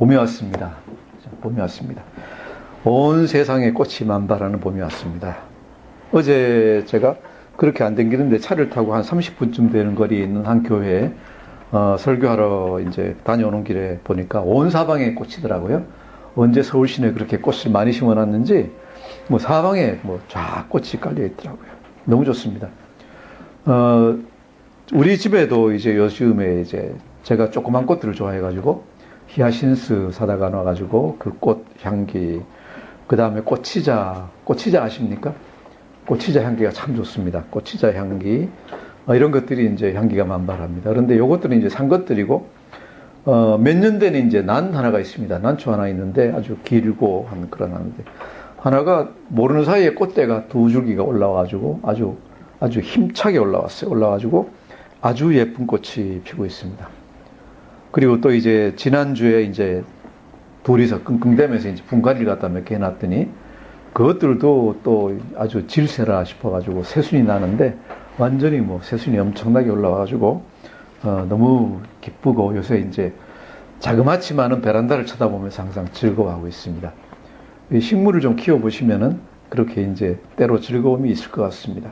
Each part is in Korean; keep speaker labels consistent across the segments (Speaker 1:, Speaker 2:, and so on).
Speaker 1: 봄이 왔습니다. 봄이 왔습니다. 온 세상에 꽃이 만발하는 봄이 왔습니다. 어제 제가 그렇게 안 댕기는데 차를 타고 한 30분쯤 되는 거리에 있는 한 교회에 설교하러 이제 다녀오는 길에 보니까 온 사방에 꽃이더라고요. 언제 서울 시내에 그렇게 꽃을 많이 심어놨는지 뭐 사방에 뭐 쫙 꽃이 깔려 있더라고요. 너무 좋습니다. 우리 집에도 이제 요즘에 이제 제가 조그만 꽃들을 좋아해가지고 히아신스 사다가 놔가지고 그 꽃 향기, 그 다음에 꽃치자 아십니까? 꽃치자 향기가 참 좋습니다. 꽃치자 향기, 이런 것들이 이제 향기가 만발합니다. 그런데 요것들은 이제 산 것들이고, 몇 년 된 이제 난 하나가 있습니다. 난초 하나 있는데 아주 길고 한 그런 하는데, 하나가 모르는 사이에 꽃대가 두 줄기가 올라와가지고 아주 힘차게 올라왔어요. 올라와가지고 아주 예쁜 꽃이 피고 있습니다. 그리고 또 이제 지난주에 이제 둘이서 끙끙대면서 이제 분갈이를 갖다 몇 개 해놨더니 그것들도 또 아주 질세라 싶어가지고 새순이 나는데 완전히 뭐 새순이 엄청나게 올라와가지고 너무 기쁘고 요새 이제 자그마치만은 베란다를 쳐다보면서 항상 즐거워하고 있습니다. 이 식물을 좀 키워보시면은 그렇게 이제 때로 즐거움이 있을 것 같습니다.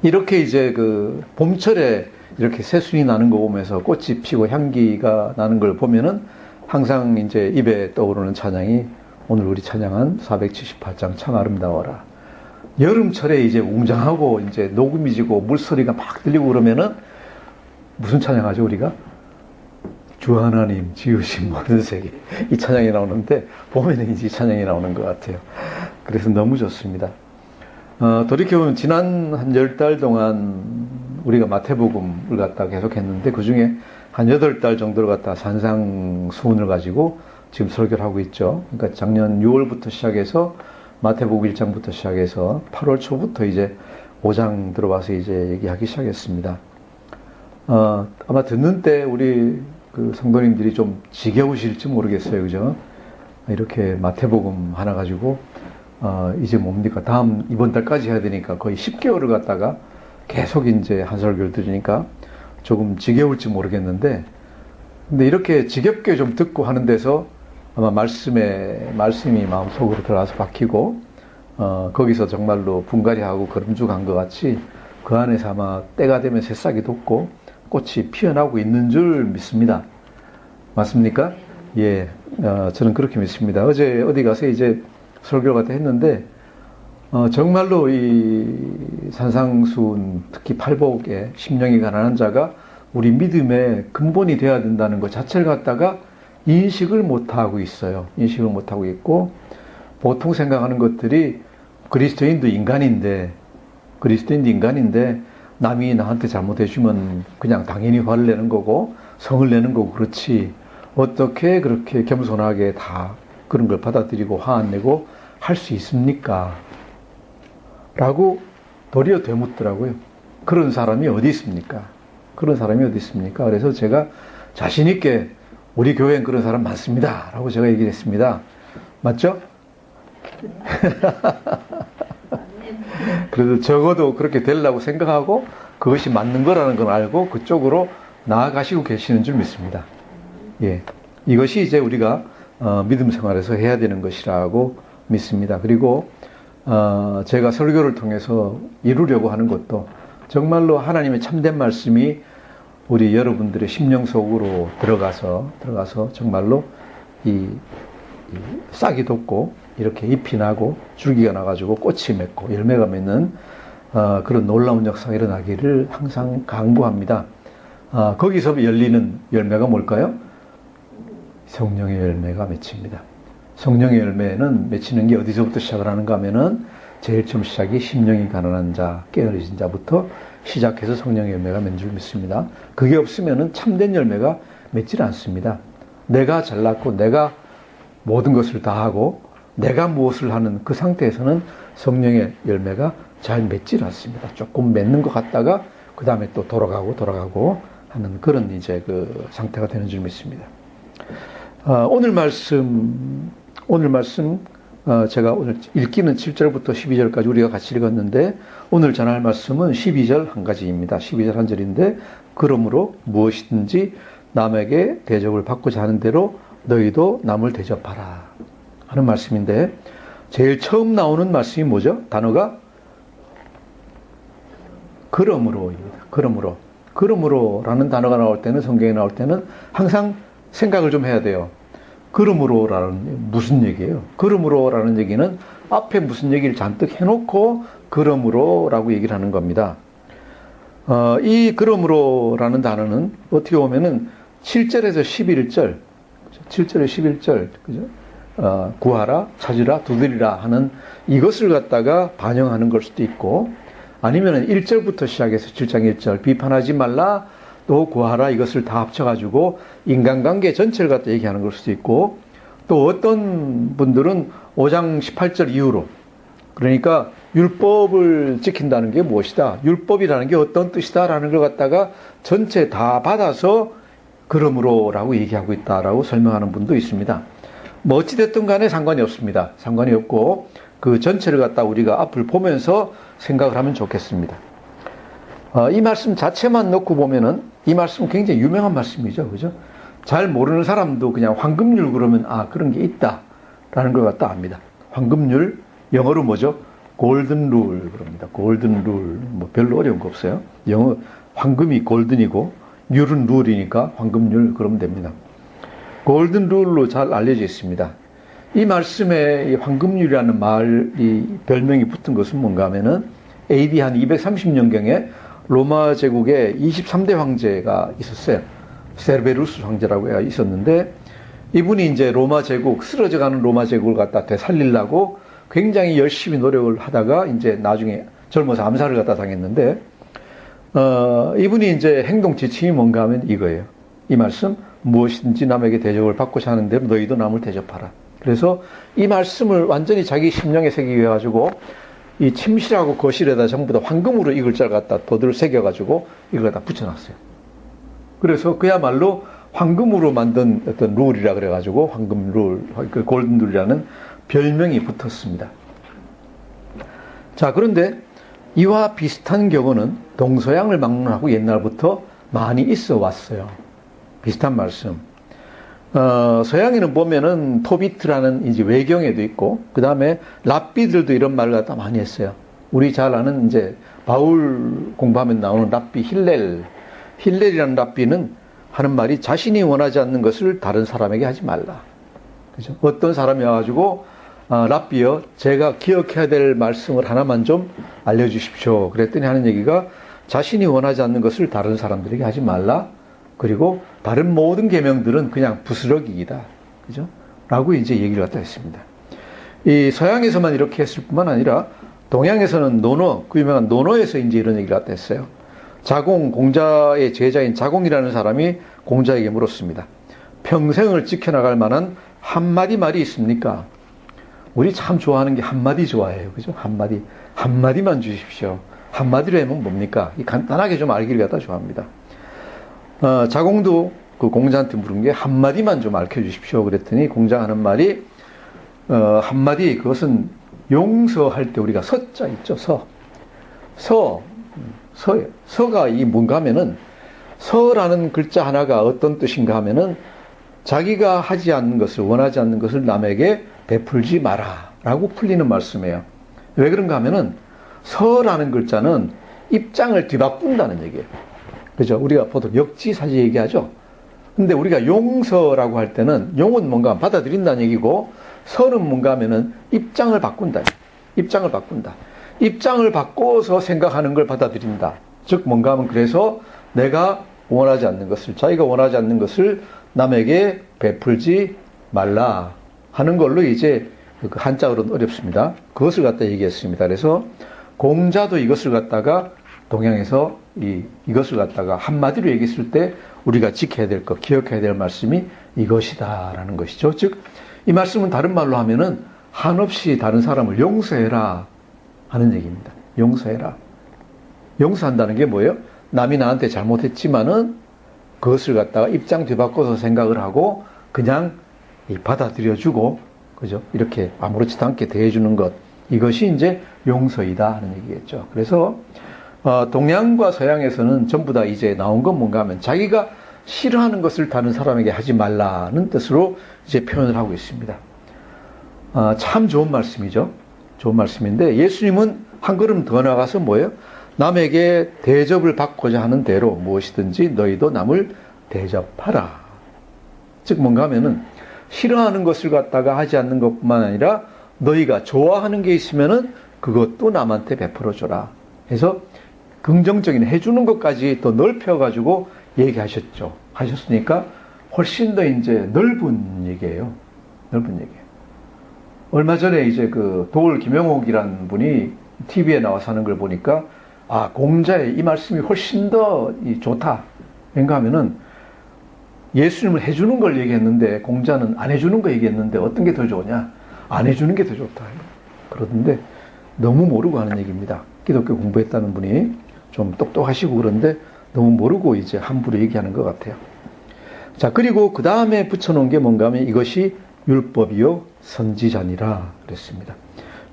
Speaker 1: 이렇게 이제 그 봄철에 이렇게 새순이 나는 거 보면서 꽃이 피고 향기가 나는 걸 보면은 항상 이제 입에 떠오르는 찬양이 오늘 우리 찬양한 478장 참 아름다워라. 여름철에 이제 웅장하고 이제 녹음이 지고 물소리가 막 들리고 그러면은 무슨 찬양하죠 우리가? 주 하나님 지으신 모든 세계, 이 찬양이 나오는데 봄에는 이제 이 찬양이 나오는 것 같아요. 그래서 너무 좋습니다. 돌이켜보면 지난 한 10달 동안 우리가 마태복음을 갖다 계속 했는데 그 중에 한 8달 정도를 갖다 산상수훈을 가지고 지금 설교를 하고 있죠. 그러니까 작년 6월부터 시작해서 마태복음 1장부터 시작해서 8월 초부터 이제 5장 들어와서 이제 얘기하기 시작했습니다. 아마 듣는 때 우리 그 성도님들이 좀 지겨우실지 모르겠어요. 그죠? 이렇게 마태복음 하나 가지고 이제 뭡니까? 이번 달까지 해야 되니까 거의 10개월을 갖다가 계속 이제 한 설교를 들으니까 조금 지겨울지 모르겠는데, 근데 이렇게 지겹게 좀 듣고 하는 데서 아마 말씀이 마음속으로 들어가서 박히고, 거기서 정말로 분갈이하고 걸음죽한 것 같이 그 안에서 아마 때가 되면 새싹이 돋고 꽃이 피어나고 있는 줄 믿습니다. 맞습니까? 예, 저는 그렇게 믿습니다. 어제 어디 가서 이제 설교를 갖다 했는데, 정말로 이 산상수훈, 특히 팔복에 심령이 가난한 자가 우리 믿음의 근본이 되어야 된다는 것 자체를 갖다가 인식을 못하고 있어요. 인식을 못하고 있고, 보통 생각하는 것들이 그리스도인도 인간인데 남이 나한테 잘못해주면 그냥 당연히 화를 내는 거고 성을 내는 거고, 그렇지 어떻게 그렇게 겸손하게 다 그런 걸 받아들이고 화 안 내고 할 수 있습니까? 라고 도리어 되묻더라고요. 그런 사람이 어디 있습니까? 그래서 제가 자신있게 우리 교회엔 그런 사람 많습니다 라고 제가 얘기를 했습니다. 맞죠? 그래도 적어도 그렇게 되려고 생각하고 그것이 맞는 거라는 걸 알고 그쪽으로 나아가시고 계시는 줄 믿습니다. 예, 이것이 이제 우리가 믿음 생활에서 해야 되는 것이라고 믿습니다. 그리고 제가 설교를 통해서 이루려고 하는 것도 정말로 하나님의 참된 말씀이 우리 여러분들의 심령 속으로 들어가서 정말로 이 싹이 돋고 이렇게 잎이 나고 줄기가 나가지고 꽃이 맺고 열매가 맺는 그런 놀라운 역사가 일어나기를 항상 강구합니다. 거기서 열리는 열매가 뭘까요? 성령의 열매가 맺힙니다. 성령의 열매는 맺히는 게 어디서부터 시작을 하는가 하면은 제일 처음 시작이 심령이 가난한 자, 깨어진 자부터 시작해서 성령의 열매가 맺는 줄 믿습니다. 그게 없으면은 참된 열매가 맺질 않습니다. 내가 잘났고 내가 모든 것을 다 하고 내가 무엇을 하는 그 상태에서는 성령의 열매가 잘 맺질 않습니다. 조금 맺는 것 같다가 그 다음에 또 돌아가고 하는 그런 이제 그 상태가 되는 줄 믿습니다. 오늘 말씀 제가 오늘 읽기는 7절부터 12절까지 우리가 같이 읽었는데 오늘 전할 말씀은 12절 한 가지입니다. 12절 한 절인데, 그러므로 무엇이든지 남에게 대접을 받고자 하는 대로 너희도 남을 대접하라 하는 말씀인데, 제일 처음 나오는 말씀이 뭐죠? 단어가 그러므로입니다. 그러므로라는 단어가 나올 때는, 성경에 나올 때는 항상 생각을 좀 해야 돼요. 그러므로라는 무슨 얘기예요? 그러므로라는 얘기는 앞에 무슨 얘기를 잔뜩 해놓고 그러므로라고 얘기를 하는 겁니다. 이 그러므로라는 단어는 어떻게 보면은 7절에서 11절, 7절에 11절, 그죠? 구하라, 찾으라, 두드리라 하는 이것을 갖다가 반영하는 걸 수도 있고, 아니면은 1절부터 시작해서 7장 1절, 비판하지 말라, 또 구하라, 이것을 다 합쳐가지고 인간관계 전체를 갖다 얘기하는 걸 수도 있고, 또 어떤 분들은 5장 18절 이후로, 그러니까 율법을 지킨다는 게 무엇이다, 율법이라는 게 어떤 뜻이다라는 걸 갖다가 전체 다 받아서 그러므로라고 얘기하고 있다라고 설명하는 분도 있습니다. 뭐 어찌됐든 간에 상관이 없습니다. 상관이 없고 그 전체를 갖다 우리가 앞을 보면서 생각을 하면 좋겠습니다. 이 말씀 자체만 놓고 보면은 이 말씀은 굉장히 유명한 말씀이죠. 그죠? 잘 모르는 사람도 그냥 황금률 그러면 그런 게 있다라는 걸 갖다 압니다. 황금률, 영어로 뭐죠? 골든 룰 그럽니다. 골든 룰. 뭐 별로 어려운 거 없어요. 영어 황금이 골든이고 률은 룰이니까 황금률 그러면 됩니다. 골든 룰로 잘 알려져 있습니다. 이 말씀에 이 황금률이라는 말이 별명이 붙은 것은 뭔가 하면은 AD 한 230년경에 로마 제국에 23대 황제가 있었어요. 세르베루스 황제라고 있었는데, 이분이 이제 로마 제국, 쓰러져가는 로마 제국을 갖다 되살리려고 굉장히 열심히 노력을 하다가 이제 나중에 젊어서 암살을 갖다 당했는데, 이분이 이제 행동 지침이 뭔가 하면 이거예요. 이 말씀, 무엇이든지 남에게 대접을 받고자 하는 대로 너희도 남을 대접하라. 그래서 이 말씀을 완전히 자기 심령에 새기게 해가지고 이 침실하고 거실에다 전부 다 황금으로 이 글자를 갖다 도들 새겨가지고 이걸 갖다 붙여놨어요. 그래서 그야말로 황금으로 만든 어떤 룰이라 그래가지고 황금 룰, 그 골든 룰이라는 별명이 붙었습니다. 자, 그런데 이와 비슷한 경우는 동서양을 막론하고 옛날부터 많이 있어 왔어요. 비슷한 말씀. 서양에는 보면은 토비트라는 이제 외경에도 있고, 그 다음에 랍비들도 이런 말을 갖다 많이 했어요. 우리 잘 아는 이제 바울 공부하면 나오는 랍비 힐렐이라는 랍비는 하는 말이 자신이 원하지 않는 것을 다른 사람에게 하지 말라. 그죠? 어떤 사람이 와가지고, 랍비여, 제가 기억해야 될 말씀을 하나만 좀 알려주십시오. 그랬더니 하는 얘기가 자신이 원하지 않는 것을 다른 사람들에게 하지 말라. 그리고 다른 모든 계명들은 그냥 부스러기이다. 그죠? 라고 이제 얘기를 갖다 했습니다. 이 서양에서만 이렇게 했을 뿐만 아니라 동양에서는 노노, 그 유명한 노노에서 이제 이런 얘기를 갖다 했어요. 자공, 공자의 제자인 자공이라는 사람이 공자에게 물었습니다. 평생을 지켜나갈 만한 한마디 말이 있습니까? 우리 참 좋아하는 게 한마디 좋아해요. 그죠? 한마디만 주십시오. 한마디로 하면 뭡니까? 간단하게 좀 알기를 갖다 좋아합니다. 자공도 그 공자한테 물은 게 한마디만 좀 알려 주십시오. 그랬더니 공자가 하는 말이, 한마디, 그것은 용서할 때 우리가 서자 있죠. 서가 이 뭔가 하면은, 서라는 글자 하나가 어떤 뜻인가 하면은, 자기가 하지 않는 것을, 원하지 않는 것을 남에게 베풀지 마라. 라고 풀리는 말씀이에요. 왜 그런가 하면은, 서라는 글자는 입장을 뒤바꾼다는 얘기예요. 그죠? 우리가 보통 역지사지 얘기하죠? 근데 우리가 용서라고 할 때는, 용은 뭔가 받아들인다는 얘기고, 서는 뭔가 하면은 입장을 바꾼다. 입장을 바꿔서 생각하는 걸 받아들인다. 즉, 뭔가 하면 그래서 내가 원하지 않는 것을, 자기가 원하지 않는 것을 남에게 베풀지 말라 하는 걸로 이제 그 한자어로는 어렵습니다. 그것을 갖다 얘기했습니다. 그래서 공자도 이것을 갖다가 동양에서 이것을 갖다가 한마디로 얘기했을 때 우리가 지켜야 될 것, 기억해야 될 말씀이 이것이다라는 것이죠. 즉, 이 말씀은 다른 말로 하면은 한없이 다른 사람을 용서해라 하는 얘기입니다. 용서해라. 용서한다는 게 뭐예요? 남이 나한테 잘못했지만은 그것을 갖다가 입장 뒤바꿔서 생각을 하고 그냥 받아들여주고, 그죠? 이렇게 아무렇지도 않게 대해주는 것. 이것이 이제 용서이다 하는 얘기겠죠. 그래서 동양과 서양에서는 전부 다 이제 나온 건 뭔가 하면 자기가 싫어하는 것을 다른 사람에게 하지 말라는 뜻으로 이제 표현을 하고 있습니다. 참 좋은 말씀이죠. 좋은 말씀인데 예수님은 한 걸음 더 나가서 뭐예요? 남에게 대접을 받고자 하는 대로 무엇이든지 너희도 남을 대접하라. 즉 뭔가 하면은 싫어하는 것을 갖다가 하지 않는 것뿐만 아니라 너희가 좋아하는 게 있으면은 그것도 남한테 베풀어 줘라. 해서 긍정적인 해주는 것까지 더 넓혀가지고 얘기하셨죠. 하셨으니까 훨씬 더 이제 넓은 얘기예요. 넓은 얘기예요. 얼마 전에 이제 그 도울 김영옥이라는 분이 TV에 나와서 하는 걸 보니까 공자의 이 말씀이 훨씬 더 좋다. 뭔가 하면은 예수님을 해주는 걸 얘기했는데 공자는 안 해주는 거 얘기했는데 어떤 게 더 좋으냐? 안 해주는 게 더 좋다. 그러던데 너무 모르고 하는 얘기입니다. 기독교 공부했다는 분이 좀 똑똑하시고 그런데 너무 모르고 이제 함부로 얘기하는 것 같아요. 자, 그리고 그 다음에 붙여놓은 게 뭔가 하면 이것이 율법이요 선지자니라 그랬습니다.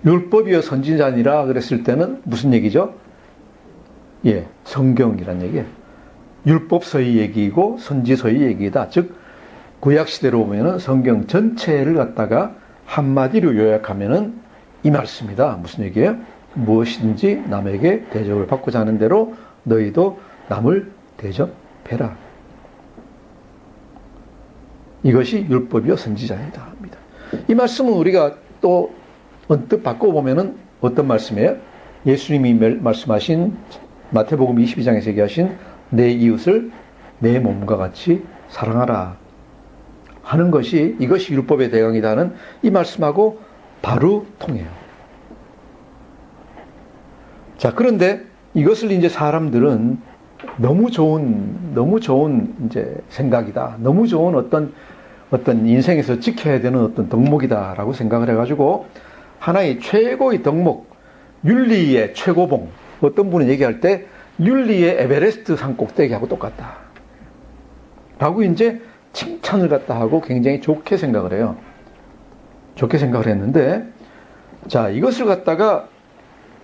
Speaker 1: 율법이요 선지자니라 그랬을 때는 무슨 얘기죠? 예, 성경이란 얘기예요. 율법서의 얘기이고 선지서의 얘기이다. 즉 구약시대로 보면은 성경 전체를 갖다가 한마디로 요약하면은 이 말씀이다. 무슨 얘기예요? 무엇이든지 남에게 대접을 받고자 하는 대로 너희도 남을 대접해라. 이것이 율법이요 선지자이다 합니다. 이 말씀은 우리가 또 언뜻 바꿔보면은 어떤 말씀이에요? 예수님이 말씀하신 마태복음 22장에서 얘기하신 내 이웃을 내 몸과 같이 사랑하라 하는 것이 이것이 율법의 대강이다는 이 말씀하고 바로 통해요. 자, 그런데 이것을 이제 사람들은 너무 좋은 이제 생각이다. 너무 좋은 어떤 인생에서 지켜야 되는 어떤 덕목이다라고 생각을 해가지고 하나의 최고의 덕목, 윤리의 최고봉. 어떤 분은 얘기할 때 윤리의 에베레스트 산 꼭대기하고 똑같다. 라고 이제 칭찬을 갖다 하고 굉장히 좋게 생각을 해요. 좋게 생각을 했는데, 자, 이것을 갖다가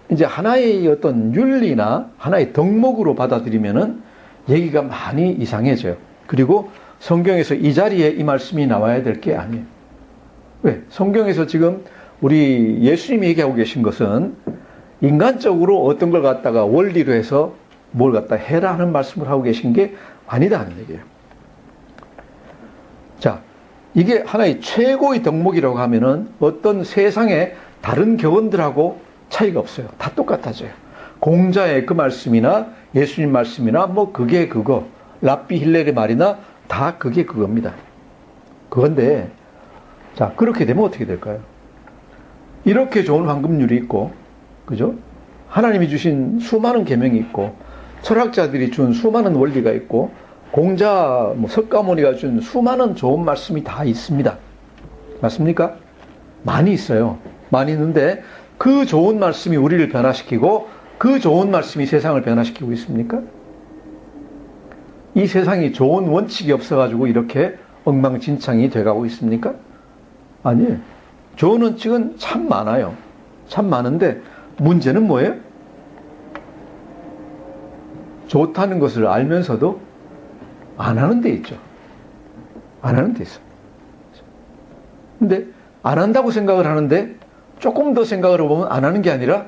Speaker 1: 이제 하나의 어떤 윤리나 하나의 덕목으로 받아들이면은 얘기가 많이 이상해져요. 그리고 성경에서 이 자리에 이 말씀이 나와야 될 게 아니에요. 왜? 성경에서 지금 우리 예수님이 얘기하고 계신 것은 인간적으로 어떤 걸 갖다가 원리로 해서 뭘 갖다 해라 하는 말씀을 하고 계신 게 아니다 하는 얘기예요. 자, 이게 하나의 최고의 덕목이라고 하면은 어떤 세상의 다른 교훈들하고 차이가 없어요. 다 똑같아져요. 공자의 그 말씀이나 예수님 말씀이나 뭐 그게 그거, 랍비 힐렐의 말이나 다 그게 그겁니다. 그건데, 자, 그렇게 되면 어떻게 될까요? 이렇게 좋은 황금률이 있고, 그죠? 하나님이 주신 수많은 계명이 있고, 철학자들이 준 수많은 원리가 있고, 공자, 석가모니가 준 수많은 좋은 말씀이 다 있습니다. 맞습니까? 많이 있어요. 많이 있는데, 그 좋은 말씀이 우리를 변화시키고, 그 좋은 말씀이 세상을 변화시키고 있습니까? 이 세상이 좋은 원칙이 없어가지고 이렇게 엉망진창이 돼가고 있습니까? 아니에요. 좋은 원칙은 참 많아요. 참 많은데 문제는 뭐예요? 좋다는 것을 알면서도 안 하는 데 있죠. 안 하는 데 있어. 근데 안 한다고 생각을 하는데 조금 더 생각을 해보면 안 하는 게 아니라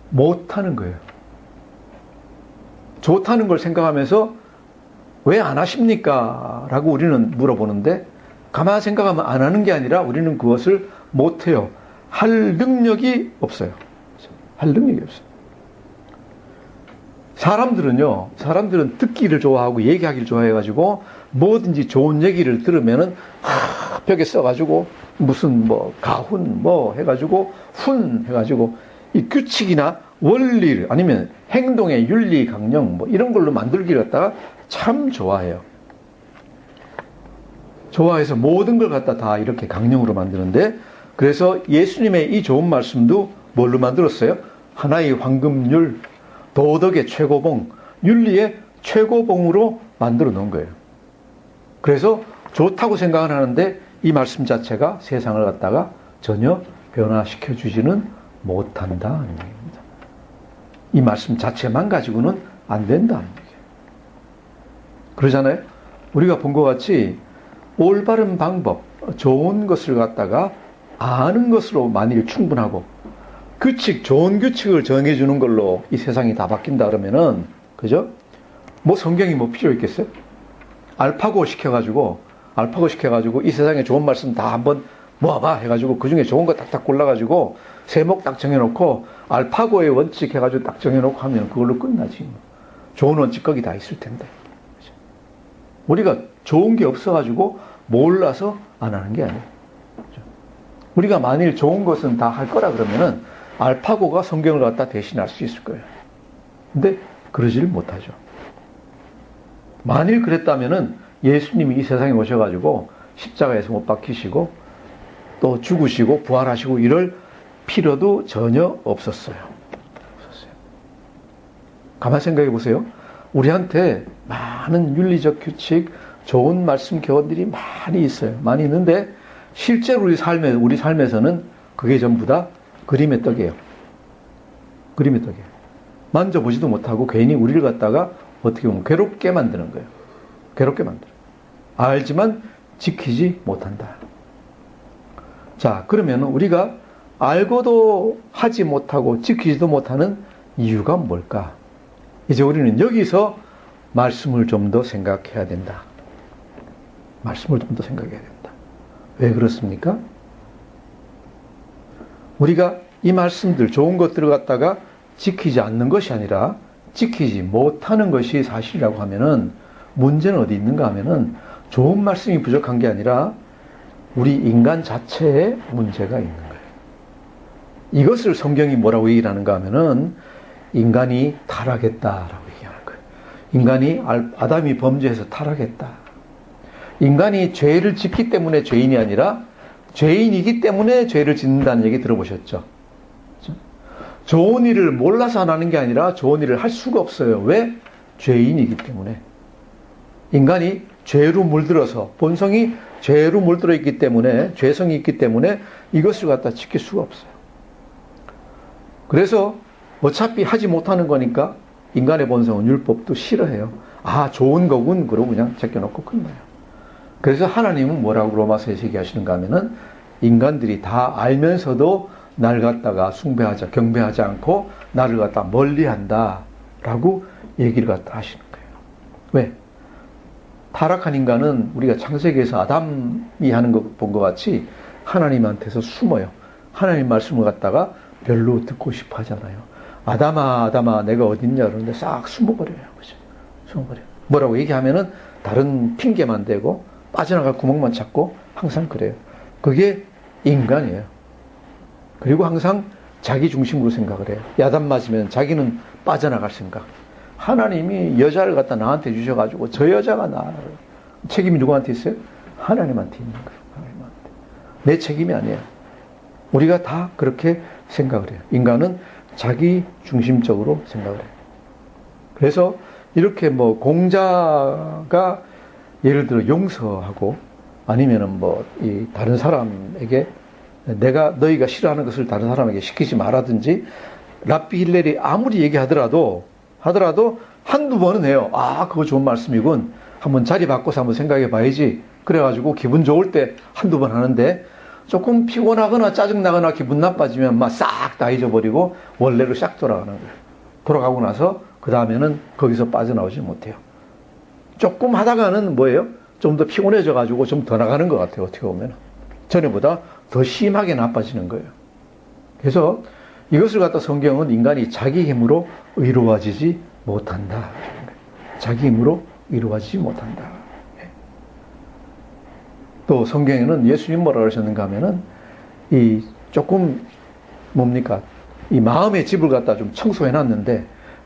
Speaker 1: 못 하는 거예요. 좋다는 걸 생각하면서 왜 안 하십니까? 라고 우리는 물어보는데 가만히 생각하면 안 하는 게 아니라 우리는 그것을 못 해요. 할 능력이 없어요. 할 능력이 없어요. 사람들은 듣기를 좋아하고 얘기하기를 좋아해가지고 뭐든지 좋은 얘기를 들으면은 벽에 써가지고 무슨 가훈 해가지고 훈 해가지고 이 규칙이나 원리를 아니면 행동의 윤리 강령 이런 걸로 만들기를 갖다가 참 좋아해요. 좋아해서 모든 걸 갖다 다 이렇게 강령으로 만드는데 그래서 예수님의 이 좋은 말씀도 뭘로 만들었어요? 하나의 황금률, 도덕의 최고봉, 윤리의 최고봉으로 만들어 놓은 거예요. 그래서 좋다고 생각을 하는데 이 말씀 자체가 세상을 갖다가 전혀 변화시켜 주지는 못한다는 얘기입니다. 이 말씀 자체만 가지고는 안 된다는 얘기예요. 그러잖아요. 우리가 본 것 같이 올바른 방법, 좋은 것을 갖다가 아는 것으로 만일 충분하고 규칙, 좋은 규칙을 정해주는 걸로 이 세상이 다 바뀐다 그러면은, 그죠? 뭐 성경이 뭐 필요 있겠어요? 알파고 시켜가지고 이 세상에 좋은 말씀 다 한번 모아봐 해가지고 그 중에 좋은 거 딱딱 골라가지고 세목 딱 정해놓고 알파고의 원칙 해가지고 딱 정해놓고 하면 그걸로 끝나지. 좋은 원칙 거기 다 있을 텐데. 그죠? 우리가 좋은 게 없어가지고 몰라서 안 하는 게 아니에요. 그죠? 우리가 만일 좋은 것은 다 할 거라 그러면은 알파고가 성경을 갖다 대신할 수 있을 거예요. 근데 그러지를 못하죠. 만일 그랬다면은 예수님이 이 세상에 오셔가지고 십자가에서 못 박히시고 또 죽으시고 부활하시고 이럴 필요도 전혀 없었어요. 가만 생각해 보세요. 우리한테 많은 윤리적 규칙, 좋은 말씀 교훈들이 많이 있어요. 많이 있는데 실제로 우리 삶에서는 그게 전부 다 그림의 떡이에요. 그림의 떡이에요. 만져보지도 못하고 괜히 우리를 갖다가 어떻게 보면 괴롭게 만드는 거예요. 괴롭게 만들어요. 알지만 지키지 못한다. 자, 그러면 우리가 알고도 하지 못하고 지키지도 못하는 이유가 뭘까? 이제 우리는 여기서 말씀을 좀 더 생각해야 된다. 말씀을 좀 더 생각해야 된다. 왜 그렇습니까? 우리가 이 말씀들, 좋은 것들을 갖다가 지키지 않는 것이 아니라 지키지 못하는 것이 사실이라고 하면은 문제는 어디 있는가 하면은 좋은 말씀이 부족한 게 아니라 우리 인간 자체에 문제가 있는 거예요. 이것을 성경이 뭐라고 얘기를 하는가 하면은 인간이 타락했다라고 얘기하는 거예요. 인간이 아담이 범죄해서 타락했다. 인간이 죄를 짓기 때문에 죄인이 아니라 죄인이기 때문에 죄를 짓는다는 얘기 들어보셨죠? 그렇죠? 좋은 일을 몰라서 안 하는 게 아니라 좋은 일을 할 수가 없어요. 왜? 죄인이기 때문에. 인간이 죄로 물들어서 본성이 죄로 물들어 있기 때문에 죄성이 있기 때문에 이것을 갖다 지킬 수가 없어요. 그래서 어차피 하지 못하는 거니까 인간의 본성은 율법도 싫어해요. 아, 좋은 거군 그러고 그냥 제껴놓고 끝나요. 그래서 하나님은 뭐라고 로마서에서 얘기하시는가 하면은 인간들이 다 알면서도 날 갖다가 숭배하자, 경배하지 않고 나를 갖다 멀리한다 라고 얘기를 갖다 하시는 거예요. 왜? 타락한 인간은 우리가 창세기에서 아담이 하는 거 본 것 같이 하나님한테서 숨어요. 하나님 말씀을 갖다가 별로 듣고 싶어 하잖아요. 아담아, 아담아, 내가 어딨냐 그러는데 싹 숨어버려요. 그죠? 숨어버려요. 뭐라고 얘기하면은 다른 핑계만 대고 빠져나갈 구멍만 찾고 항상 그래요. 그게 인간이에요. 그리고 항상 자기 중심으로 생각을 해요. 야단 맞으면 자기는 빠져나갈 생각. 하나님이 여자를 갖다 나한테 주셔가지고 저 여자가 책임이 누구한테 있어요? 하나님한테 있는 거예요. 하나님한테. 내 책임이 아니에요. 우리가 다 그렇게 생각을 해요. 인간은 자기 중심적으로 생각을 해요. 그래서 이렇게 뭐 공자가 예를 들어 용서하고 아니면은 뭐 이 다른 사람에게 너희가 싫어하는 것을 다른 사람에게 시키지 말라든지 랍비 힐렐이 아무리 얘기하더라도 한두 번은 해요. 아, 그거 좋은 말씀이군. 한번 자리 바꿔서 한번 생각해 봐야지. 그래가지고 기분 좋을 때 한두 번 하는데 조금 피곤하거나 짜증나거나 기분 나빠지면 막 싹 다 잊어버리고 원래로 싹 돌아가는 거예요. 돌아가고 나서 그 다음에는 거기서 빠져나오지 못해요. 조금 하다가는 뭐예요? 좀 더 피곤해져가지고 좀 더 나가는 것 같아요. 어떻게 보면. 전에보다 더 심하게 나빠지는 거예요. 그래서 이것을 갖다 성경은 인간이 자기 힘으로 의로워지지 못한다. 자기 힘으로 의로워지지 못한다. 또 성경에는 예수님 뭐라 그러셨는가 하면은 이 조금 뭡니까? 이 마음의 집을 갖다 좀 청소해 놨는데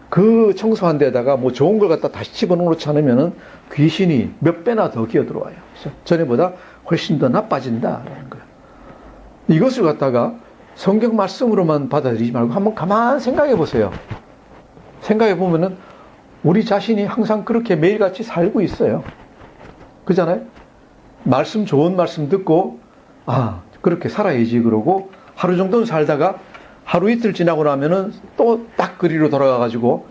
Speaker 1: 그 청소한 데다가 뭐 좋은 걸 갖다 다시 집어넣지 않으면은 귀신이 몇 배나 더 기어 들어와요. 그래서 전에보다 훨씬 더 나빠진다라는 거예요. 이것을 갖다가 성경 말씀으로만 받아들이지 말고 한번 가만 생각해 보세요. 생각해 보면은 우리 자신이 항상 그렇게 매일같이 살고 있어요. 그잖아요? 말씀 좋은 말씀 듣고 아, 그렇게 살아야지 그러고 하루 정도는 살다가 하루 이틀 지나고 나면은 또 딱 그리로 돌아가 가지고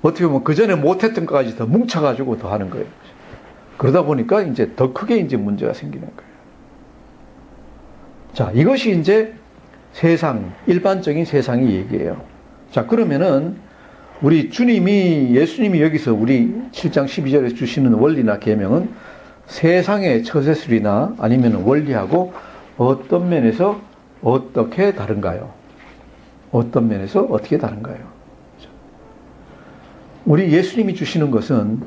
Speaker 1: 어떻게 보면 그 전에 못했던 것까지 더 뭉쳐가지고 더 하는 거예요. 그러다 보니까 이제 더 크게 이제 문제가 생기는 거예요. 자, 이것이 이제 세상, 일반적인 세상의 얘기예요. 자, 그러면은 우리 예수님이 여기서 우리 7장 12절에 주시는 원리나 계명은 세상의 처세술이나 아니면 원리하고 어떤 면에서 어떻게 다른가요? 어떤 면에서 어떻게 다른가요? 우리 예수님이 주시는 것은,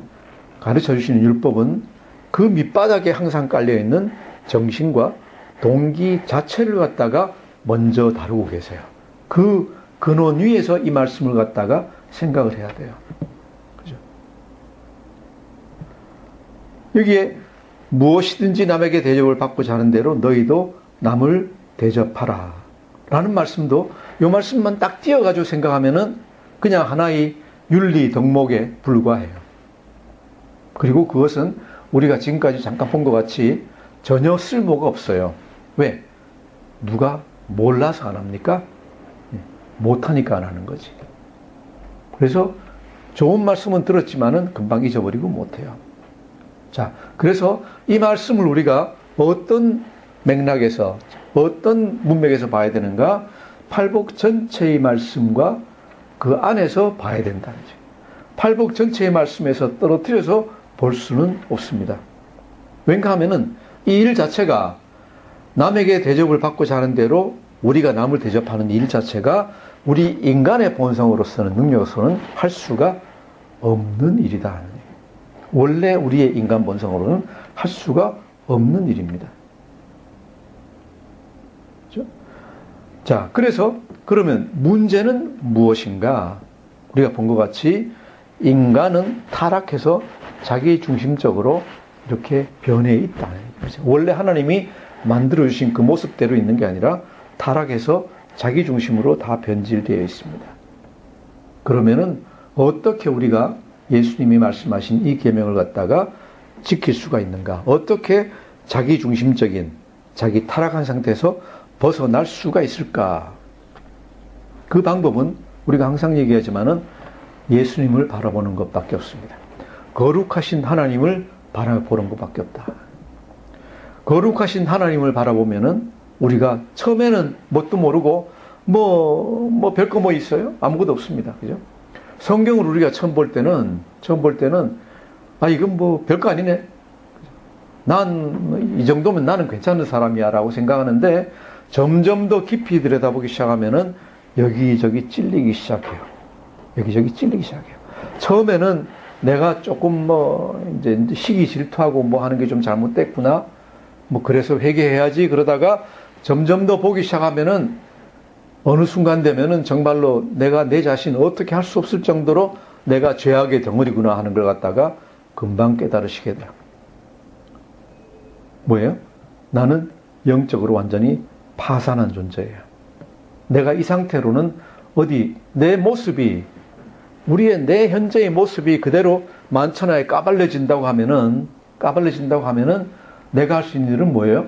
Speaker 1: 가르쳐 주시는 율법은 그 밑바닥에 항상 깔려있는 정신과 동기 자체를 갖다가 먼저 다루고 계세요. 그 근원 위에서 이 말씀을 갖다가 생각을 해야 돼요. 그죠? 여기에 무엇이든지 남에게 대접을 받고자 하는 대로 너희도 남을 대접하라 라는 말씀도, 이 말씀만 딱 띄어가지고 생각하면은 그냥 하나의 윤리 덕목에 불과해요. 그리고 그것은 우리가 지금까지 잠깐 본 것 같이 전혀 쓸모가 없어요. 왜? 누가 몰라서 안 합니까? 못하니까 안 하는 거지. 그래서 좋은 말씀은 들었지만은 금방 잊어버리고 못해요. 자, 그래서 이 말씀을 우리가 어떤 맥락에서, 어떤 문맥에서 봐야 되는가? 팔복 전체의 말씀과 그 안에서 봐야 된다는 거죠. 팔복 전체의 말씀에서 떨어뜨려서 볼 수는 없습니다. 왠가 하면은 이 일 자체가, 남에게 대접을 받고자 하는 대로 우리가 남을 대접하는 일 자체가 우리 인간의 본성으로서는, 능력으로서는 할 수가 없는 일이다. 원래 우리의 인간 본성으로는 할 수가 없는 일입니다. 그렇죠? 자, 그래서 그러면 문제는 무엇인가? 우리가 본 것 같이 인간은 타락해서 자기 중심적으로 이렇게 변해 있다는 거죠. 원래 하나님이 만들어주신 그 모습대로 있는 게 아니라 타락해서 자기 중심으로 다 변질되어 있습니다. 그러면은 어떻게 우리가 예수님이 말씀하신 이 계명을 갖다가 지킬 수가 있는가? 어떻게 자기 중심적인, 자기 타락한 상태에서 벗어날 수가 있을까? 그 방법은 우리가 항상 얘기하지만은 예수님을 바라보는 것밖에 없습니다. 거룩하신 하나님을 바라보는 것밖에 없다. 거룩하신 하나님을 바라보면은 우리가 처음에는 뭣도 모르고 별거 뭐 있어요? 아무것도 없습니다. 그죠? 성경을 우리가 처음 볼 때는 이건 뭐 별거 아니네. 난 이 정도면 나는 괜찮은 사람이야 라고 생각하는데 점점 더 깊이 들여다보기 시작하면은 여기저기 찔리기 시작해요. 여기저기 찔리기 시작해요. 처음에는 내가 조금 이제 시기 질투하고 하는 게 좀 잘못됐구나. 그래서 회개해야지. 그러다가 점점 더 보기 시작하면은 어느 순간 되면은 정말로 내가 내 자신 어떻게 할 수 없을 정도로 내가 죄악의 덩어리구나 하는 걸 갖다가 금방 깨달으시게 돼요. 뭐예요? 나는 영적으로 완전히 파산한 존재예요. 내가 이 상태로는 내 모습이, 내 현재의 모습이 그대로 만천하에 까발려진다고 하면은 내가 할 수 있는 일은 뭐예요?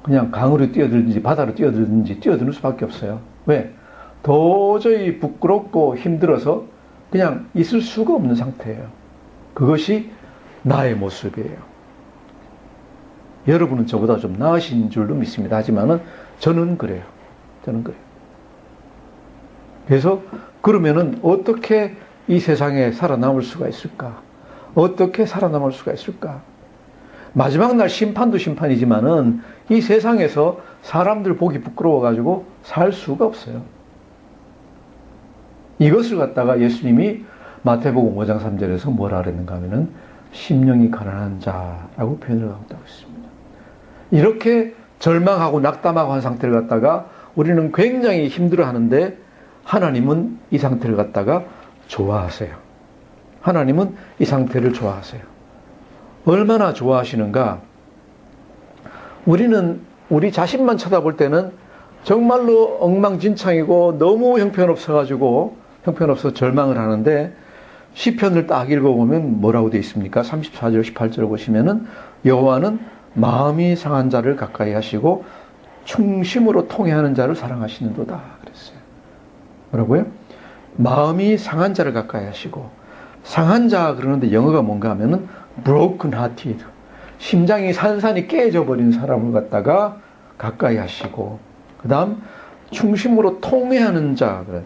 Speaker 1: 그냥 강으로 뛰어들든지 바다로 뛰어들든지 뛰어드는 수밖에 없어요. 왜? 도저히 부끄럽고 힘들어서 그냥 있을 수가 없는 상태예요. 그것이 나의 모습이에요. 여러분은 저보다 좀 나으신 줄도 믿습니다. 하지만은 저는 그래요. 그래서 그러면은 어떻게 이 세상에 살아남을 수가 있을까? 어떻게 살아남을 수가 있을까? 마지막 날 심판도 심판이지만은 이 세상에서 사람들 보기 부끄러워가지고 살 수가 없어요. 이것을 갖다가 예수님이 마태복음 5장 3절에서 뭐라 그랬는가 하면은 심령이 가난한 자라고 표현을 하고 있습니다. 이렇게 절망하고 낙담하고 한 상태를 갖다가 우리는 굉장히 힘들어하는데 하나님은 이 상태를 갖다가 좋아하세요. 하나님은 이 상태를 좋아하세요. 얼마나 좋아하시는가? 우리는 우리 자신만 쳐다볼 때는 정말로 엉망진창이고 너무 형편없어서 절망을 하는데 시편을 딱 읽어보면 뭐라고 되어 있습니까? 34절 18절을 보시면은 여호와는 마음이 상한 자를 가까이 하시고 충심으로 통회하는 자를 사랑하시는도다 그랬어요. 뭐라고요? 마음이 상한 자를 가까이 하시고 상한 자 그러는데 영어가 뭔가 하면은 broken hearted. 심장이 산산이 깨져버린 사람을 갖다가 가까이 하시고, 그 다음 중심으로 통회하는 자, 그래.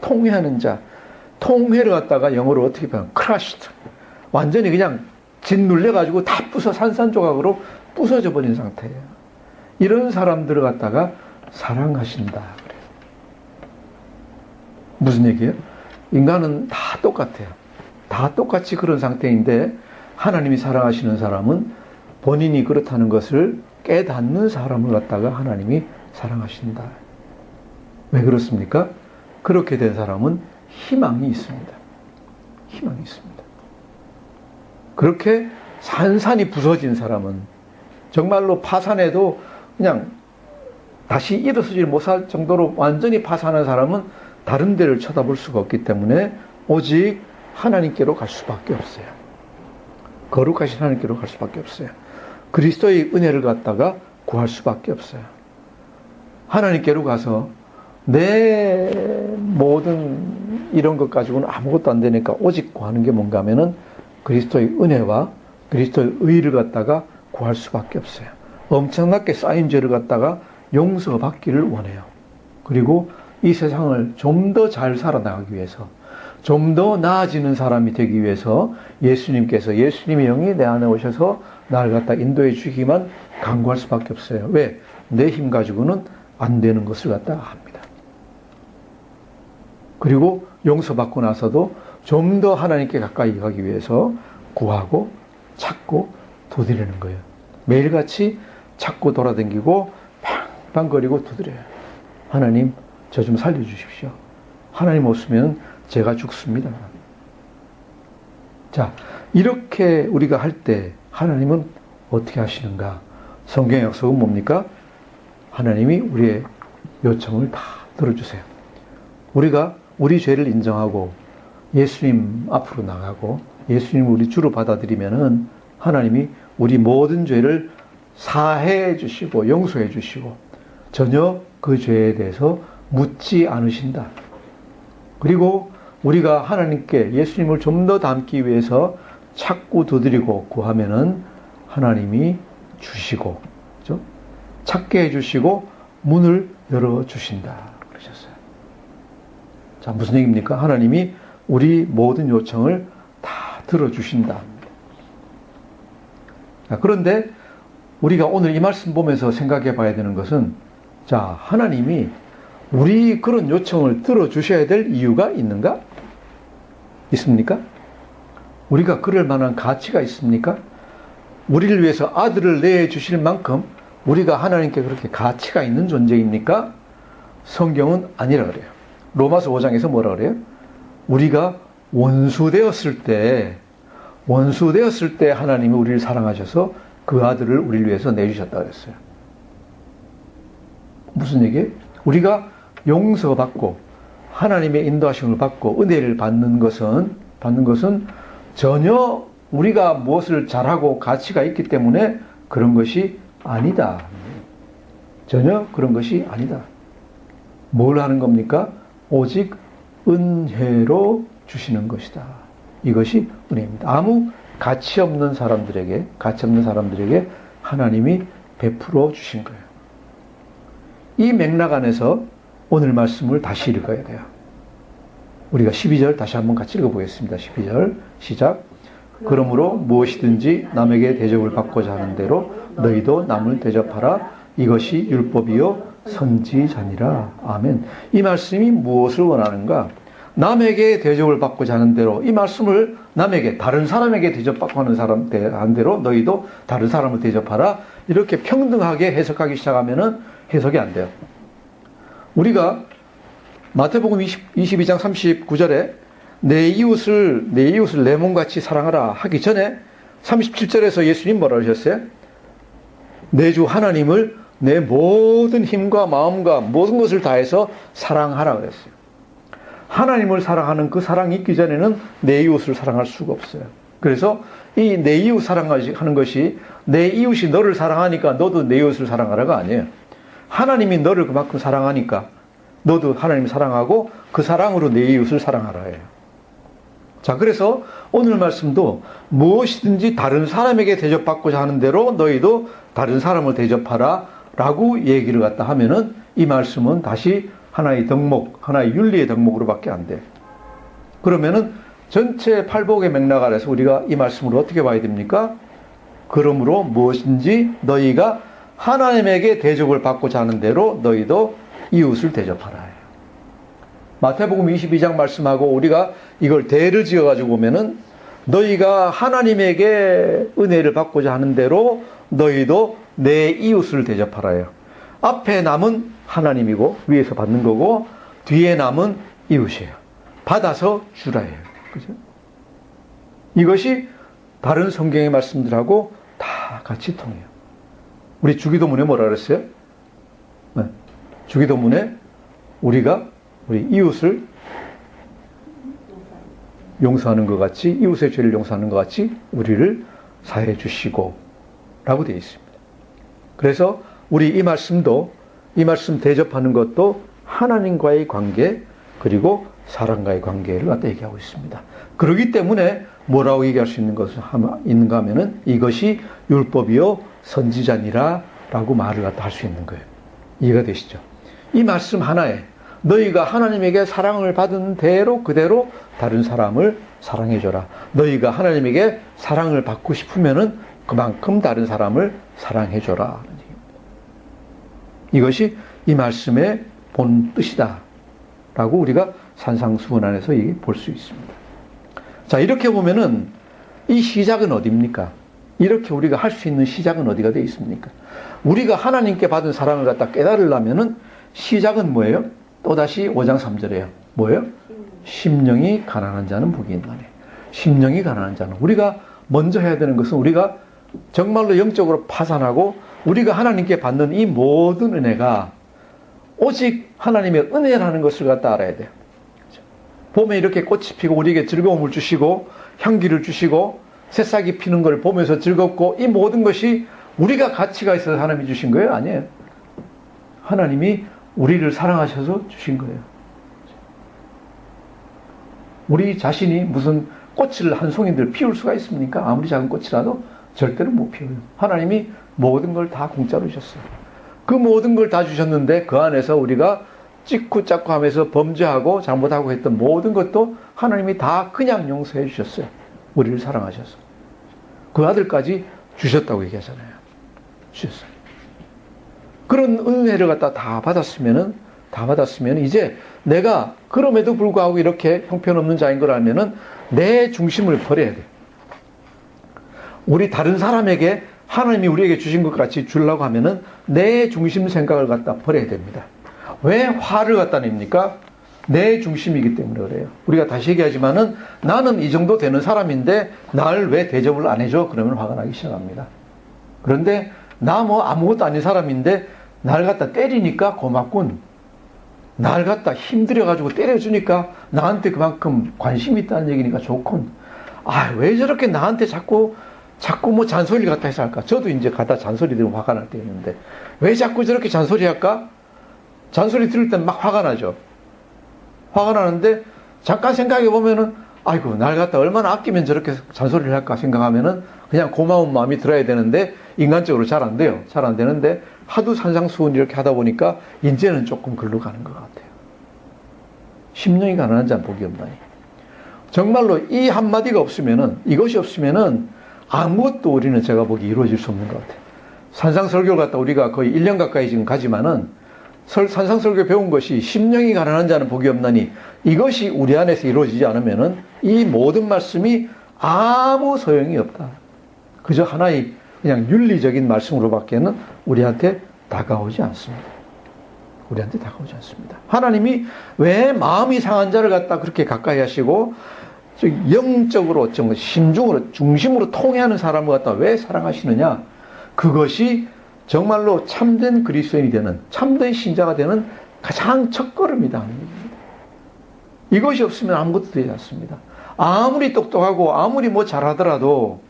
Speaker 1: 통회하는 자. 통회를 갖다가 영어로 어떻게 표현? crushed. 완전히 그냥 짓눌려가지고 다 산산조각으로 부서져 버린 상태예요. 이런 사람들을 갖다가 사랑하신다. 그래요. 무슨 얘기예요? 인간은 다 똑같아요. 다 똑같이 그런 상태인데 하나님이 사랑하시는 사람은 본인이 그렇다는 것을 깨닫는 사람을 갖다가 하나님이 사랑하신다. 왜 그렇습니까? 그렇게 된 사람은 희망이 있습니다. 희망이 있습니다. 그렇게 산산이 부서진 사람은 정말로 파산해도 그냥 다시 일어서지 못할 정도로 완전히 파산한 사람은 다른 데를 쳐다볼 수가 없기 때문에 오직 하나님께로 갈 수밖에 없어요. 거룩하신 하나님께로 갈 수밖에 없어요. 그리스도의 은혜를 갖다가 구할 수밖에 없어요. 하나님께로 가서 내 모든 이런 것 가지고는 아무것도 안 되니까 오직 구하는 게 뭔가 하면은 그리스도의 은혜와 그리스도의 의를 갖다가 구할 수밖에 없어요. 엄청나게 쌓인 죄를 갖다가 용서받기를 원해요. 그리고 이 세상을 좀 더 잘 살아나가기 위해서, 좀 더 나아지는 사람이 되기 위해서 예수님의 영이 내 안에 오셔서 나를 갖다 인도해 주기만 간구할 수밖에 없어요. 왜? 내 힘 가지고는 안 되는 것을 갖다가 합니다. 그리고 용서받고 나서도 좀 더 하나님께 가까이 가기 위해서 구하고 찾고 두드리는 거예요. 매일같이 찾고 돌아다니고 팡팡거리고 두드려요. 하나님, 저 좀 살려주십시오. 하나님 없으면 제가 죽습니다. 자, 이렇게 우리가 할 때 하나님은 어떻게 하시는가? 성경 약속은 뭡니까? 하나님이 우리의 요청을 다 들어주세요. 우리가 우리 죄를 인정하고 예수님 앞으로 나가고 예수님을 우리 주로 받아들이면은 하나님이 우리 모든 죄를 사해 주시고 용서해 주시고 전혀 그 죄에 대해서 묻지 않으신다. 그리고 우리가 하나님께 예수님을 좀 더 닮기 위해서 찾고 두드리고 구하면은 하나님이 주시고, 그렇죠? 찾게 해주시고 문을 열어주신다. 그러셨어요. 자, 무슨 얘기입니까? 하나님이 우리 모든 요청을 다 들어주신다. 자, 그런데 우리가 오늘 이 말씀 보면서 생각해 봐야 되는 것은, 자, 하나님이 우리 그런 요청을 들어주셔야 될 이유가 있는가? 있습니까? 우리가 그럴 만한 가치가 있습니까? 우리를 위해서 아들을 내주실 만큼 우리가 하나님께 그렇게 가치가 있는 존재입니까? 성경은 아니라 그래요. 로마서 5장에서 뭐라 그래요? 우리가 원수되었을 때 하나님이 우리를 사랑하셔서 그 아들을 우리를 위해서 내주셨다 그랬어요. 무슨 얘기예요? 우리가 용서받고 하나님의 인도하심을 받고 은혜를 받는 것은 전혀 우리가 무엇을 잘하고 가치가 있기 때문에 그런 것이 아니다. 전혀 그런 것이 아니다. 뭘 하는 겁니까? 오직 은혜로 주시는 것이다. 이것이 은혜입니다. 아무 가치 없는 사람들에게 하나님이 베풀어 주신 거예요. 이 맥락 안에서 오늘 말씀을 다시 읽어야 돼요. 우리가 12절 다시 한번 같이 읽어보겠습니다. 12절 시작. 그러므로 무엇이든지 남에게 대접을 받고자 하는 대로 너희도 남을 대접하라. 이것이 율법이요 선지자니라. 아멘. 이 말씀이 무엇을 원하는가? 남에게 대접을 받고자 하는 대로, 이 말씀을 남에게, 다른 사람에게 대접받고 하는 사람 한 대로 너희도 다른 사람을 대접하라. 이렇게 평등하게 해석하기 시작하면은 해석이 안 돼요. 우리가 마태복음 22장 39절에 내 이웃을 내 몸같이 사랑하라 하기 전에 37절에서 예수님 뭐라 하셨어요? 내 주 하나님을 내 모든 힘과 마음과 모든 것을 다해서 사랑하라 그랬어요. 하나님을 사랑하는 그 사랑이 있기 전에는 내 이웃을 사랑할 수가 없어요. 그래서 이 내 이웃 사랑하는 것이 내 이웃이 너를 사랑하니까 너도 내 이웃을 사랑하라가 아니에요. 하나님이 너를 그만큼 사랑하니까 너도 하나님을 사랑하고 그 사랑으로 내 이웃을 사랑하라 해요. 자, 그래서 오늘 말씀도 무엇이든지 다른 사람에게 대접받고자 하는 대로 너희도 다른 사람을 대접하라 라고 얘기를 갖다 하면은 이 말씀은 다시 하나의 덕목, 하나의 윤리의 덕목으로밖에 안 돼. 그러면은 전체 팔복의 맥락 아래서 우리가 이 말씀을 어떻게 봐야 됩니까? 그러므로 무엇인지 너희가 하나님에게 대접을 받고자 하는 대로 너희도 이웃을 대접하라. 마태복음 22장 말씀하고 우리가 이걸 대를 지어가지고 보면은 너희가 하나님에게 은혜를 받고자 하는 대로 너희도 내 이웃을 대접하라요. 앞에 남은 하나님이고 위에서 받는 거고 뒤에 남은 이웃이에요. 받아서 주라예요. 그죠? 이것이 다른 성경의 말씀들하고 다 같이 통해요. 우리 주기도문에 뭐라 그랬어요? 네. 주기도문에 우리가 우리 이웃을 용서하는 것 같이, 이웃의 죄를 용서하는 것 같이 우리를 사해 주시고 라고 되어 있습니다. 그래서 우리 이 말씀도, 이 말씀 대접하는 것도 하나님과의 관계 그리고 사람과의 관계를 갖다 얘기하고 있습니다. 그렇기 때문에 뭐라고 얘기할 수 있는가 하면은 이것이 율법이요 선지자니라 라고 말을 갖다 할 수 있는 거예요. 이해가 되시죠? 이 말씀 하나에 너희가 하나님에게 사랑을 받은 대로 그대로 다른 사람을 사랑해줘라. 너희가 하나님에게 사랑을 받고 싶으면은 그만큼 다른 사람을 사랑해줘라. 이것이 이 말씀의 본 뜻이다 라고 우리가 산상수훈 안에서 볼 수 있습니다. 자, 이렇게 보면은 이 시작은 어디입니까? 이렇게 우리가 할 수 있는 시작은 어디가 되어 있습니까? 우리가 하나님께 받은 사랑을 갖다 깨달으려면은 시작은 뭐예요? 또다시 5장 3절이에요. 뭐예요? 심령이 가난한 자는 복이 있나니. 심령이 가난한 자는. 우리가 먼저 해야 되는 것은 우리가 정말로 영적으로 파산하고 우리가 하나님께 받는 이 모든 은혜가 오직 하나님의 은혜라는 것을 갖다 알아야 돼요. 봄에 이렇게 꽃이 피고 우리에게 즐거움을 주시고 향기를 주시고 새싹이 피는 걸 보면서 즐겁고 이 모든 것이 우리가 가치가 있어서 하나님이 주신 거예요? 아니에요. 하나님이 우리를 사랑하셔서 주신 거예요. 우리 자신이 무슨 꽃을 한 송이들 피울 수가 있습니까? 아무리 작은 꽃이라도 절대로 못 피워요. 하나님이 모든 걸 다 공짜로 주셨어요. 그 모든 걸 다 주셨는데 그 안에서 우리가 찍고 짰고 하면서 범죄하고 잘못하고 했던 모든 것도 하나님이 다 그냥 용서해 주셨어요. 우리를 사랑하셔서. 그 아들까지 주셨다고 얘기하잖아요. 주셨어요. 그런 은혜를 갖다 다 받았으면 이제 내가 그럼에도 불구하고 이렇게 형편없는 자인 걸 알면은 내 중심을 버려야 돼. 우리 다른 사람에게 하나님이 우리에게 주신 것 같이 주려고 하면은 내 중심 생각을 갖다 버려야 됩니다. 왜 화를 갖다 냅니까? 내 중심이기 때문에 그래요. 우리가 다시 얘기하지만은 나는 이 정도 되는 사람인데 나를 왜 대접을 안 해줘? 그러면 화가 나기 시작합니다. 그런데 나 뭐 아무것도 아닌 사람인데 날 갖다 때리니까 고맙군. 날 갖다 힘들여가지고 때려주니까 나한테 그만큼 관심이 있다는 얘기니까 좋군. 아, 왜 저렇게 나한테 자꾸 뭐 잔소리를 갖다 해서 할까? 저도 이제 갖다 잔소리 들으면 화가 날 때 있는데 왜 자꾸 저렇게 잔소리 할까? 잔소리 들을 땐 막 화가 나죠. 화가 나는데 잠깐 생각해 보면은 아이고 날 갖다 얼마나 아끼면 저렇게 잔소리를 할까 생각하면은 그냥 고마운 마음이 들어야 되는데 인간적으로 잘 안 돼요. 잘 안 되는데 하도 산상수훈 이렇게 하다 보니까 이제는 조금 글로 가는 것 같아요. 심령이 가난한 자는 복이 없나니. 정말로 이 한마디가 없으면은, 이것이 없으면은 아무것도 우리는 제가 보기 이루어질 수 없는 것 같아요. 산상설교를 갖다 우리가 거의 1년 가까이 지금 가지만은 산상설교 배운 것이 심령이 가난한 자는 복이 없나니 이것이 우리 안에서 이루어지지 않으면은 이 모든 말씀이 아무 소용이 없다. 그저 하나의 그냥 윤리적인 말씀으로밖에는 우리한테 다가오지 않습니다. 우리한테 다가오지 않습니다. 하나님이 왜 마음이 상한 자를 갖다 그렇게 가까이 하시고 영적으로 심중으로 중심으로 통해하는 사람을 갖다 왜 사랑하시느냐? 그것이 정말로 참된 그리스도인이 되는, 참된 신자가 되는 가장 첫걸음이다. 이것이 없으면 아무것도 되지 않습니다. 아무리 똑똑하고 아무리 뭐 잘하더라도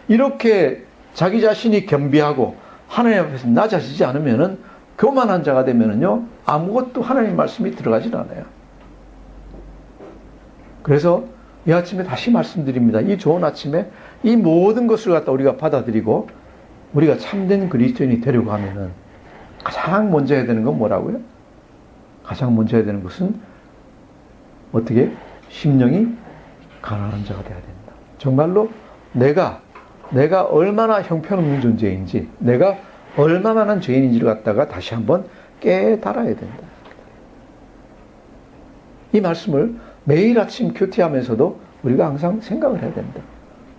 Speaker 1: 이렇게 자기 자신이 겸비하고 하나님 앞에서 낮아지지 않으면은 교만한 자가 되면은요 아무것도 하나님의 말씀이 들어가질 않아요. 그래서 이 아침에 다시 말씀드립니다. 이 좋은 아침에 이 모든 것을 갖다 우리가 받아들이고 우리가 참된 그리스도인이 되려고 하면은 가장 먼저 해야 되는 건 뭐라고요? 가장 먼저 해야 되는 것은 어떻게? 심령이 가난한 자가 돼야 된다. 정말로 내가 얼마나 형편없는 존재인지, 내가 얼마만한 죄인인지를 갖다가 다시 한번 깨달아야 된다. 이 말씀을 매일 아침 큐티하면서도 우리가 항상 생각을 해야 됩니다.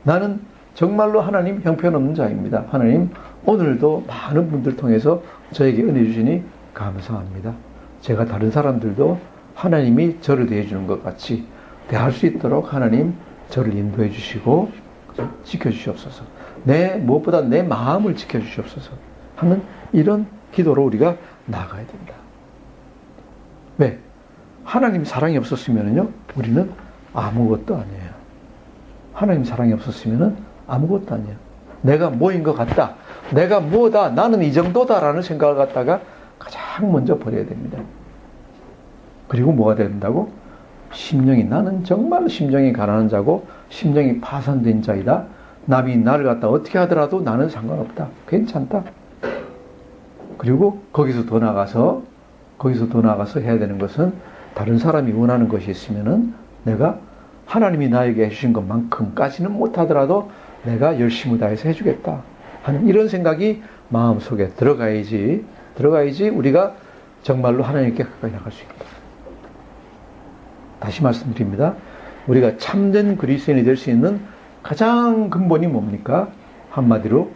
Speaker 1: 나는 정말로 하나님 형편없는 자입니다. 하나님 오늘도 많은 분들 통해서 저에게 은혜 주시니 감사합니다. 제가 다른 사람들도 하나님이 저를 대해주는 것 같이 대할 수 있도록 하나님 저를 인도해 주시고 지켜주시옵소서. 무엇보다 내 마음을 지켜주시옵소서 하는 이런 기도로 우리가 나가야 된다. 왜? 하나님 사랑이 없었으면요 우리는 아무것도 아니에요. 하나님 사랑이 없었으면 아무것도 아니에요. 내가 뭐인 것 같다, 내가 뭐다, 나는 이 정도다라는 생각을 갖다가 가장 먼저 버려야 됩니다. 그리고 뭐가 된다고? 나는 정말 심령이 가난한 자고 심령이 파산된 자이다. 남이 나를 갖다 어떻게 하더라도 나는 상관없다. 괜찮다. 그리고 거기서 더 나가서 해야 되는 것은 다른 사람이 원하는 것이 있으면은 내가 하나님이 나에게 해주신 것만큼까지는 못하더라도 내가 열심히 다해서 해주겠다 하는 이런 생각이 마음속에 들어가야지 우리가 정말로 하나님께 가까이 나갈 수 있다. 다시 말씀드립니다. 우리가 참된 그리스도인이 될 수 있는 가장 근본이 뭡니까? 한마디로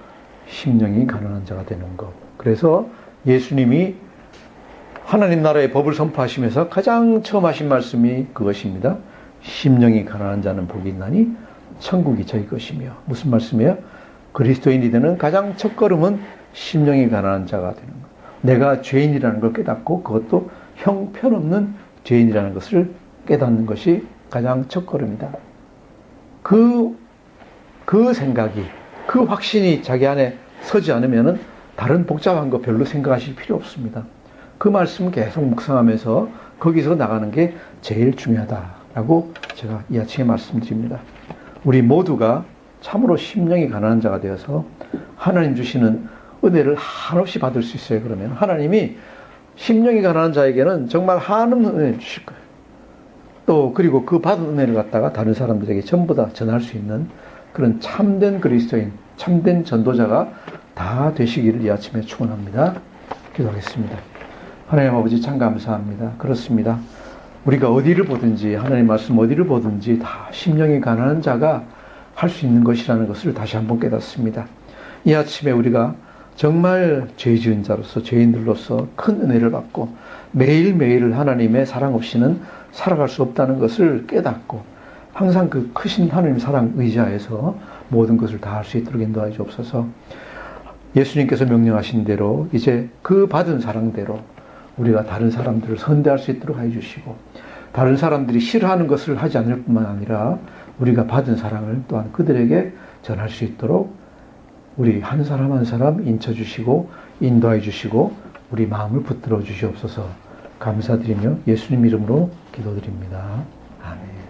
Speaker 1: 심령이 가난한 자가 되는 것. 그래서 예수님이 하나님 나라의 법을 선포하시면서 가장 처음 하신 말씀이 그것입니다. 심령이 가난한 자는 복이 있나니 천국이 저희 것이며. 무슨 말씀이에요? 그리스도인이 되는 가장 첫걸음은 심령이 가난한 자가 되는 것. 내가 죄인이라는 걸 깨닫고 그것도 형편없는 죄인이라는 것을 깨닫는 것이 가장 첫걸음이다. 그 생각이, 그 확신이 자기 안에 서지 않으면은 다른 복잡한 거 별로 생각하실 필요 없습니다. 그 말씀 계속 묵상하면서 거기서 나가는 게 제일 중요하다라고 제가 이 아침에 말씀드립니다. 우리 모두가 참으로 심령이 가난한 자가 되어서 하나님 주시는 은혜를 한없이 받을 수 있어요. 그러면 하나님이 심령이 가난한 자에게는 정말 한없는 은혜를 주실 거예요. 또 그리고 그 받은 은혜를 갖다가 다른 사람들에게 전부 다 전할 수 있는 그런 참된 그리스도인, 참된 전도자가 다 되시기를 이 아침에 축원합니다. 기도하겠습니다. 하나님 아버지 참 감사합니다. 그렇습니다. 우리가 어디를 보든지, 하나님 말씀 어디를 보든지 다 심령이 가난한 자가 할 수 있는 것이라는 것을 다시 한번 깨닫습니다. 이 아침에 우리가 정말 죄 지은 자로서, 죄인들로서 큰 은혜를 받고 매일매일 하나님의 사랑 없이는 살아갈 수 없다는 것을 깨닫고 항상 그 크신 하나님 사랑 의지하여서 모든 것을 다 할 수 있도록 인도하여 주옵소서. 예수님께서 명령하신 대로 이제 그 받은 사랑대로 우리가 다른 사람들을 선대할 수 있도록 하여 주시고, 다른 사람들이 싫어하는 것을 하지 않을 뿐만 아니라 우리가 받은 사랑을 또한 그들에게 전할 수 있도록 우리 한 사람 한 사람 인쳐 주시고 인도해 주시고 우리 마음을 붙들어 주시옵소서. 감사드리며 예수님 이름으로 기도드립니다. 아멘.